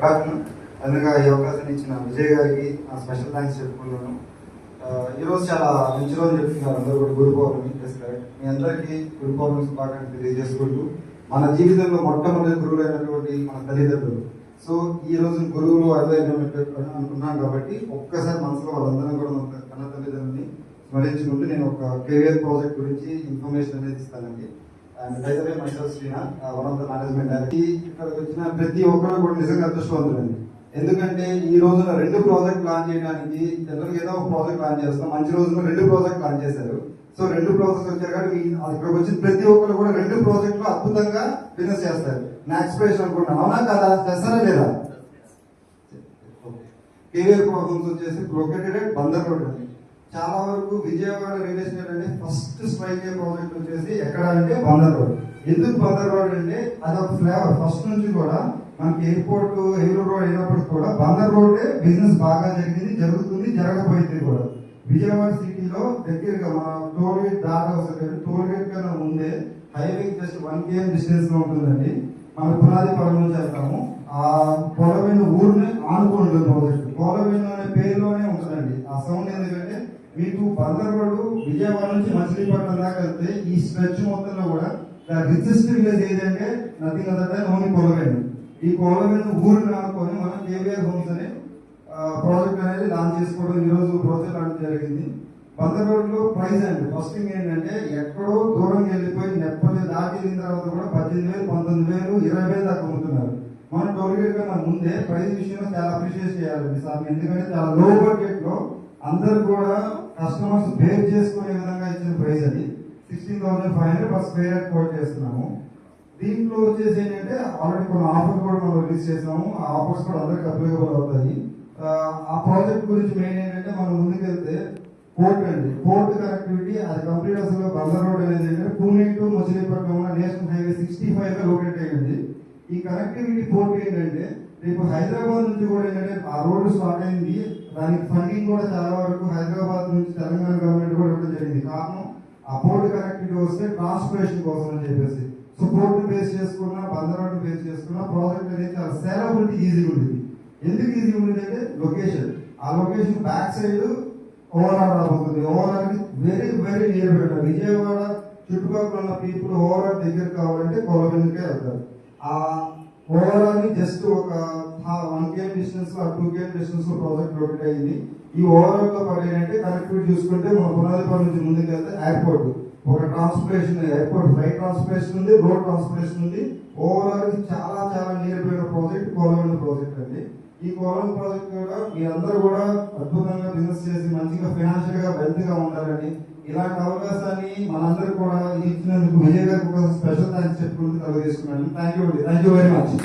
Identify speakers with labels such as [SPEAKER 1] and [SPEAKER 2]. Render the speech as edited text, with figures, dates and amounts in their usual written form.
[SPEAKER 1] అందుగా ఈ అవకాశం ఇచ్చిన విజయ్ గారికి నా స్పెషల్ థ్యాంక్స్ చెప్పుకున్నాను. ఈరోజు చాలా మంచి రోజు చెప్తున్నారు అందరూ కూడా గురు పౌర్ణమి. మీ అందరికీ గురు పౌర్ణమి శుభాకాంక్షలు తెలియజేసుకుంటూ మన జీవితంలో మొట్టమొదటి గురువులు అయినటువంటి మన తల్లిదండ్రులు. సో ఈ రోజు గురువులు అదే అనుకున్నాం కాబట్టి ఒక్కసారి మనసులో వాళ్ళందరం కూడా మన కన్న తల్లిదండ్రులని స్మరించుకుంటూ నేను ఒక కెరియర్ ప్రాజెక్ట్ గురించి ఇన్ఫర్మేషన్ అనేది ఇస్తానండి. And by the way myself Srinath, one of the management director. ఇక్కడికి వచ్చిన ప్రతి ఒక్కరు కూడా నిజంగా అదృష్టవంతులండి. ఎందుకంటే ఈ రోజున 2 ప్రాజెక్ట్ లాంచ్ చేయడానికి జనరల్గా ఏదో ఒక ప్రాజెక్ట్ లాంచ్ చేస్తాం, మంచి రోజున 2 ప్రాజెక్ట్ లాంచ్ చేశారు. సో 2 ప్రాజెక్ట్స్ వచ్చారు కాబట్టి ఇక్కడికి వచ్చిన ప్రతి ఒక్కరు కూడా 2 ప్రాజెక్టులు అద్భుతంగా బిజినెస్ చేస్తారు. నా ఎక్స్ప్రెషన్ అనుకుంటున్నాను, అవునా కదా? చేస్తారా లేదా? కెరియర్ ప్రాబ్లమ్స్ వచ్చేసి లొకేటెడ్ బందర్ రోడ్ అండి. చాలా వరకు విజయవాడ రియల్ ఎస్టేట్ అంటే ఫస్ట్ స్ట్రైక్ అయ్యే ప్రాజెక్ట్ వచ్చేసి ఎక్కడ అంటే బందర్ రోడ్. ఎందుకు బందర్ రోడ్ అంటే అదొక ఫ్లేవర్. ఫస్ట్ నుంచి కూడా మనకి ఎయిర్పోర్ట్ ఏలూరు రోడ్ అయినప్పటికీ కూడా బందర్ రోడ్డే బిజినెస్ బాగా జరిగింది, జరుగుతుంది, జరగబోయింది కూడా. విజయవాడ సిటీలో దగ్గరగా మన టోల్ గేట్ దాటవసరం, టోల్ గేట్ కన్నా ముందే హైవే జస్ట్ 1 km డిస్టెన్స్ లో ఉంటుందండి. మనం పునాది పొలం నుంచి వెళ్తాము. ఆ పొలమైన ఊరిని ఆనుకుని ఉంటుంది ప్రాజెక్ట్. పొలమైన అనే పేరులోనే ఉంటుందండి ఆ సౌండ్. ఎందుకంటే మీకు బందర్ రోడ్డు విజయవాడ నుంచి మచిలీపట్నం దాకా వెళ్తే ఈ స్ట్రెచ్ మొత్తంలో కూడా రిచెస్ట్ విలేజ్ ఏదంటే నథింగ్ అదర్ దాన్ ఓన్లీ కొలవేణి. ఈ కొలవేణి ఊరిని ఆనుకొని మనం కేవీఆర్ హోమ్స్ అనే ప్రాజెక్ట్ అనేది లాంచ్ చేసుకోవడం ఈ రోజు ప్రాజెక్ట్ లాంచ్ జరిగింది. బందర్ రోడ్ లో ప్రైస్ అండి ఫస్ట్ థింగ్ ఏంటంటే ఎక్కడో దూరం వెళ్ళిపోయి నెప్పటి దాటి వెళ్ళిన తర్వాత కూడా 18,000, 19,000, 20,000 దాకా అమ్ముతున్నారు. మనం టోల్గేట్ కన్నా ముందే ప్రైస్ విషయంలో చాలా అప్రిషియేట్ చేయాలండి సార్. ఎందుకంటే చాలా లో బడ్జెట్ లో అందరు కూడా కస్టమర్స్ బేర్ చేసుకునే విధంగా ఇచ్చిన ప్రైస్ అది 16,500 ఫస్ట్ స్క్వేర్ కోట్ చేస్తున్నాము. దీంట్లో వచ్చేసి ఏంటంటే ఆల్రెడీ కొన్ని ఆఫర్స్ కూడా మనం రిలీజ్ చేసాము. ఆ ఆఫర్స్ కూడా అందరికి అప్లికబుల్ అవుతాయి. ఆ ప్రాజెక్ట్ గురించి మెయిన్ ఏంటంటే మనం ముందుకెళ్తే పోర్ట్ అండి. పోర్ట్ కనెక్టివిటీ అది కంప్లీట్ అసలు బందర్ రోడ్ అనేది ఏంటంటే Pune to Machilipatnam national highway 65 గా లొకేట్ అయ్యింది. ఈ కనెక్టివిటీ పోర్ట్ ఏంటంటే రేపు హైదరాబాద్ నుంచి కూడా ఏంటంటే ఆ రోడ్డు స్టార్ట్ అయింది. దానికి ఫండింగ్ కూడా చాలా వరకు హైదరాబాద్ నుంచి తెలంగాణ గవర్నమెంట్ కూడా ఇవ్వడం జరిగింది. కారణం ఆ పోర్ట్ కనెక్టివిటీ వస్తే ట్రాన్స్పోర్టేషన్ కోసం అని చెప్పేసి. సో పోర్ట్ బేస్ చేసుకున్నా, బందర్ రోడ్ బేస్ చేసుకున్నా ప్రాజెక్ట్ అనేది చాలా సేలబిలిటీ ఈజీగా ఉంటుంది. ఎందుకు ఈజీగా ఉంటుంది అంటే లొకేషన్. ఆ లొకేషన్ బ్యాక్ సైడ్ ఓవరాల్ రాబోతుంది. Overall very very near by. Vijayawada చుట్టుపక్కల ఉన్న పీపుల్ ఓవరాల్ దగ్గర కావాలంటే కొలవెందుకే వెళ్తారు. ఆ ఓవరాల్ జస్ట్ ఒక 1 km డిస్టెన్స్ లో 2 km డిస్టెన్స్ లో ప్రాజెక్ట్ లొకేట్ అయింది. ఈ ఓవరాల్ తో పాటు ఏంటంటే కనెక్టివిటీ చూసుకుంటే మన పునాదిపల్లి నుంచి ముందుకు వెళ్తే ఎయిర్పోర్ట్, ఒక ట్రాన్స్పోర్టేషన్ ఎయిర్పోర్ట్ ఫ్లైట్ ట్రాన్స్పోర్టేషన్ ఉంది, రోడ్ ట్రాన్స్పోర్టేషన్ ఉంది. ఓవరాల్ చాలా చాలా నియర్ బై ప్రాజెక్ట్ కోలవెందు ప్రాజెక్ట్ అండి. ఈ కోలం ప్రాజెక్ట్ కూడా మీరందరూ కూడా అద్భుతంగా బిజినెస్ చేసి మంచిగా ఫైనాన్షియల్ గా వెల్త్ గా ఉండాలని, ఇలాంటి అవకాశాన్ని మనందరూ కూడా ఇచ్చినందుకు విజయ్ గారికి స్పెషల్ థ్యాంక్స్ చెప్పుకుంటూ కలుగజేసుకున్నాను. Thank you very much.